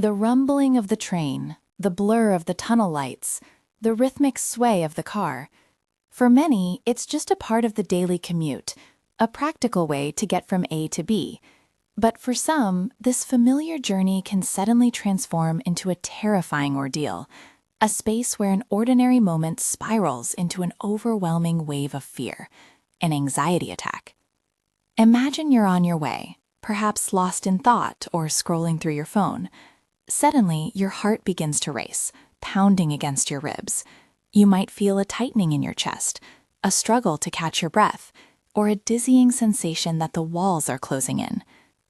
The rumbling of the train, the blur of the tunnel lights, the rhythmic sway of the car. For many, it's just a part of the daily commute, a practical way to get from A to B. But for some, this familiar journey can suddenly transform into a terrifying ordeal, a space where an ordinary moment spirals into an overwhelming wave of fear, an anxiety attack. Imagine you're on your way, perhaps lost in thought or scrolling through your phone. Suddenly, your heart begins to race, pounding against your ribs. You might feel a tightening in your chest, a struggle to catch your breath, or a dizzying sensation that the walls are closing in.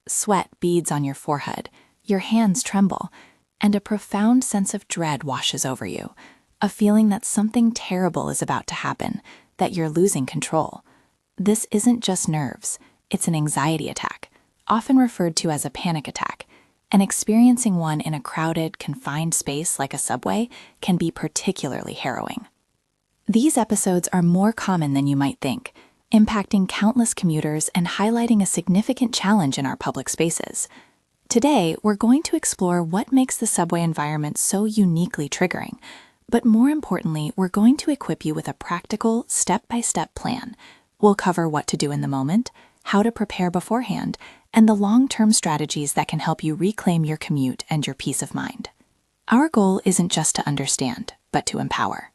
Sweat beads on your forehead, your hands tremble, and a profound sense of dread washes over you, a feeling that something terrible is about to happen, that you're losing control. This isn't just nerves, it's an anxiety attack, often referred to as a panic attack, and experiencing one in a crowded, confined space like a subway can be particularly harrowing. These episodes are more common than you might think, impacting countless commuters and highlighting a significant challenge in our public spaces. Today, we're going to explore what makes the subway environment so uniquely triggering, but more importantly, we're going to equip you with a practical, step-by-step plan. We'll cover what to do in the moment, how to prepare beforehand, and the long-term strategies that can help you reclaim your commute and your peace of mind. Our goal isn't just to understand, but to empower.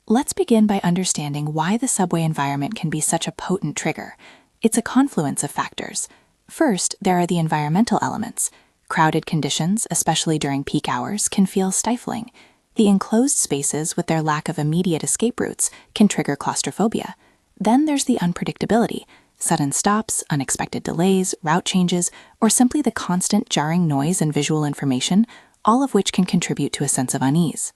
Let's begin by understanding why the subway environment can be such a potent trigger. It's a confluence of factors. First, there are the environmental elements. Crowded conditions, especially during peak hours, can feel stifling. The enclosed spaces, with their lack of immediate escape routes, can trigger claustrophobia. Then there's the unpredictability. Sudden stops, unexpected delays, route changes, or simply the constant jarring noise and visual information, all of which can contribute to a sense of unease.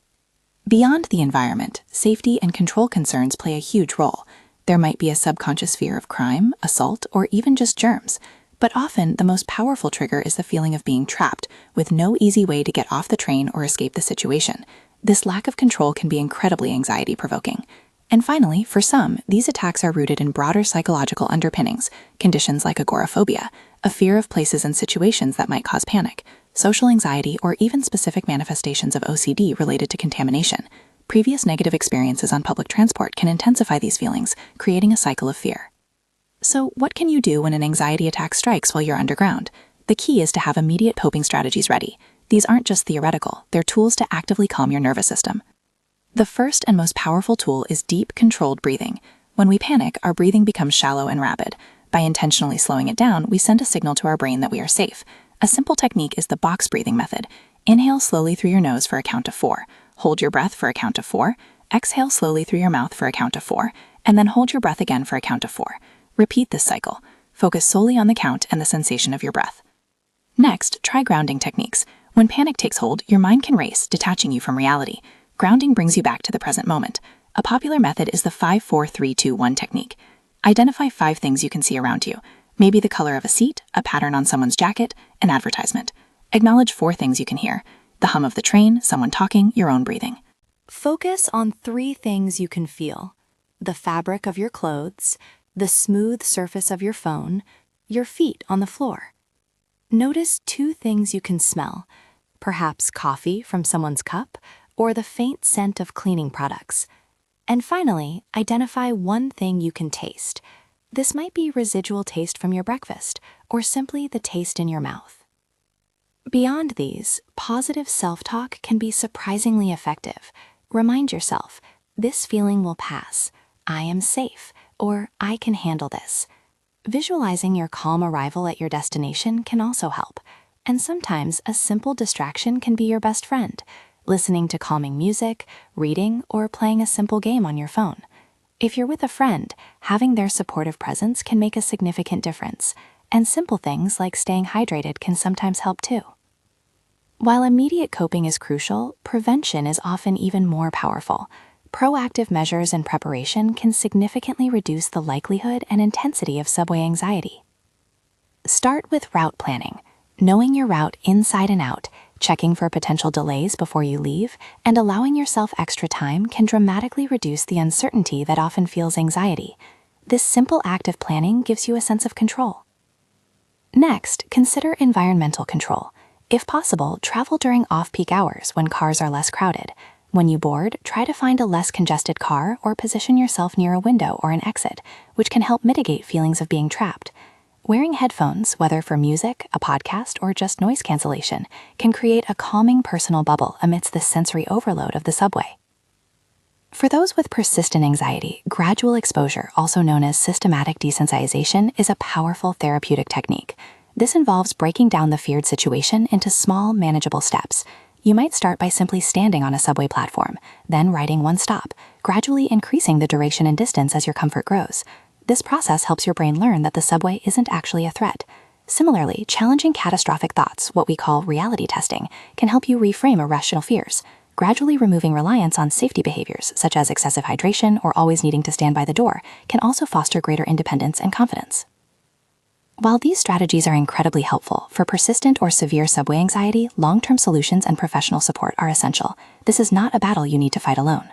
Beyond the environment, safety and control concerns play a huge role. There might be a subconscious fear of crime, assault, or even just germs. But often, the most powerful trigger is the feeling of being trapped, with no easy way to get off the train or escape the situation. This lack of control can be incredibly anxiety-provoking. And finally, for some, these attacks are rooted in broader psychological underpinnings, conditions like agoraphobia, a fear of places and situations that might cause panic, social anxiety, or even specific manifestations of OCD related to contamination. Previous negative experiences on public transport can intensify these feelings, creating a cycle of fear. So, what can you do when an anxiety attack strikes while you're underground? The key is to have immediate coping strategies ready. These aren't just theoretical, they're tools to actively calm your nervous system. The first and most powerful tool is deep, controlled breathing. When we panic, our breathing becomes shallow and rapid. By intentionally slowing it down, we send a signal to our brain that we are safe. A simple technique is the box breathing method. Inhale slowly through your nose for a count of 4. Hold your breath for a count of 4. Exhale slowly through your mouth for a count of 4. And then hold your breath again for a count of 4. Repeat this cycle. Focus solely on the count and the sensation of your breath. Next, try grounding techniques. When panic takes hold, your mind can race, detaching you from reality. Grounding brings you back to the present moment. A popular method is the 5-4-3-2-1 technique. Identify 5 things you can see around you. Maybe the color of a seat, a pattern on someone's jacket, an advertisement. Acknowledge 4 things you can hear: the hum of the train, someone talking, your own breathing. Focus on 3 things you can feel: the fabric of your clothes, the smooth surface of your phone, your feet on the floor. Notice 2 things you can smell: perhaps coffee from someone's cup, or the faint scent of cleaning products. And finally, identify 1 thing you can taste. This might be residual taste from your breakfast, or simply the taste in your mouth. Beyond these, positive self-talk can be surprisingly effective. Remind yourself, this feeling will pass, I am safe, or I can handle this. Visualizing your calm arrival at your destination can also help, and sometimes a simple distraction can be your best friend. Listening to calming music, reading, or playing a simple game on your phone. If you're with a friend, having their supportive presence can make a significant difference, and simple things like staying hydrated can sometimes help too. While immediate coping is crucial, prevention is often even more powerful. Proactive measures and preparation can significantly reduce the likelihood and intensity of subway anxiety. Start with route planning. Knowing your route inside and out, checking for potential delays before you leave, and allowing yourself extra time can dramatically reduce the uncertainty that often fuels anxiety. This simple act of planning gives you a sense of control. Next, consider environmental control. If possible, travel during off-peak hours when cars are less crowded. When you board, try to find a less congested car or position yourself near a window or an exit, which can help mitigate feelings of being trapped. Wearing headphones, whether for music, a podcast, or just noise cancellation, can create a calming personal bubble amidst the sensory overload of the subway. For those with persistent anxiety, gradual exposure, also known as systematic desensitization, is a powerful therapeutic technique. This involves breaking down the feared situation into small, manageable steps. You might start by simply standing on a subway platform, then riding one stop, gradually increasing the duration and distance as your comfort grows. This process helps your brain learn that the subway isn't actually a threat. Similarly, challenging catastrophic thoughts, what we call reality testing, can help you reframe irrational fears. Gradually removing reliance on safety behaviors, such as excessive hydration or always needing to stand by the door, can also foster greater independence and confidence. While these strategies are incredibly helpful, for persistent or severe subway anxiety, long-term solutions and professional support are essential. This is not a battle you need to fight alone.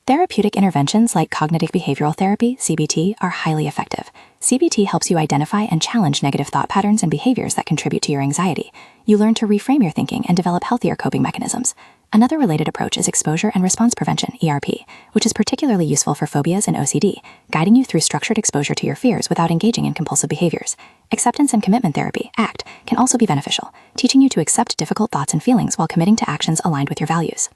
Therapeutic interventions like cognitive behavioral therapy, CBT, are highly effective. CBT helps you identify and challenge negative thought patterns and behaviors that contribute to your anxiety. You learn to reframe your thinking and develop healthier coping mechanisms. Another related approach is exposure and response prevention, ERP, which is particularly useful for phobias and OCD, guiding you through structured exposure to your fears without engaging in compulsive behaviors. Acceptance and commitment therapy, ACT, can also be beneficial, teaching you to accept difficult thoughts and feelings while committing to actions aligned with your values.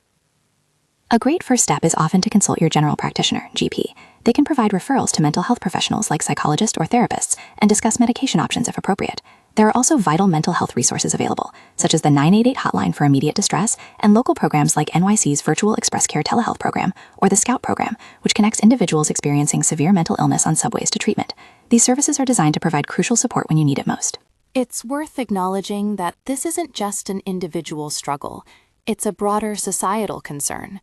A great first step is often to consult your general practitioner, GP. They can provide referrals to mental health professionals like psychologists or therapists and discuss medication options if appropriate. There are also vital mental health resources available, such as the 988 hotline for immediate distress and local programs like NYC's Virtual Express Care Telehealth Program or the SCOUT program, which connects individuals experiencing severe mental illness on subways to treatment. These services are designed to provide crucial support when you need it most. It's worth acknowledging that this isn't just an individual struggle. It's a broader societal concern.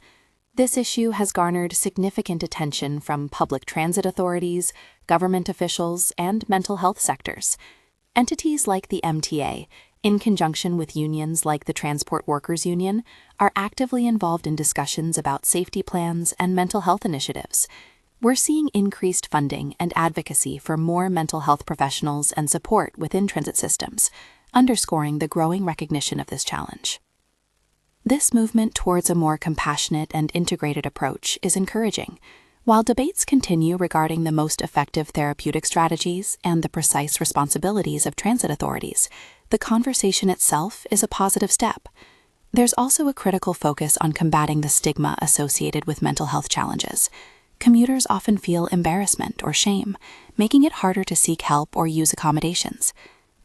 This issue has garnered significant attention from public transit authorities, government officials, and mental health sectors. Entities like the MTA, in conjunction with unions like the Transport Workers Union, are actively involved in discussions about safety plans and mental health initiatives. We're seeing increased funding and advocacy for more mental health professionals and support within transit systems, underscoring the growing recognition of this challenge. This movement towards a more compassionate and integrated approach is encouraging. While debates continue regarding the most effective therapeutic strategies and the precise responsibilities of transit authorities, the conversation itself is a positive step. There's also a critical focus on combating the stigma associated with mental health challenges. Commuters often feel embarrassment or shame, making it harder to seek help or use accommodations.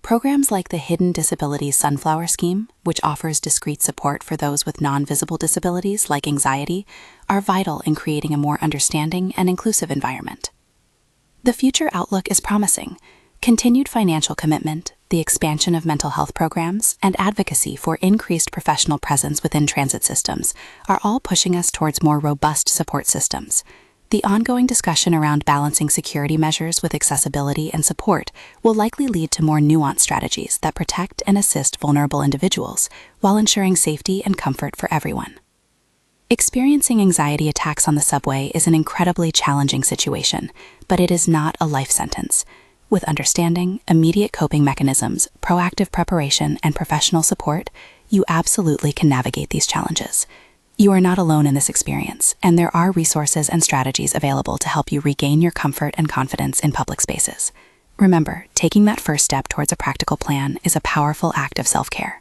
Programs like the Hidden Disabilities Sunflower Scheme, which offers discrete support for those with non-visible disabilities like anxiety, are vital in creating a more understanding and inclusive environment. The future outlook is promising. Continued financial commitment, the expansion of mental health programs, and advocacy for increased professional presence within transit systems are all pushing us towards more robust support systems. The ongoing discussion around balancing security measures with accessibility and support will likely lead to more nuanced strategies that protect and assist vulnerable individuals while ensuring safety and comfort for everyone. Experiencing anxiety attacks on the subway is an incredibly challenging situation, but it is not a life sentence. With understanding, immediate coping mechanisms, proactive preparation, and professional support, you absolutely can navigate these challenges. You are not alone in this experience, and there are resources and strategies available to help you regain your comfort and confidence in public spaces. Remember, taking that first step towards a practical plan is a powerful act of self-care.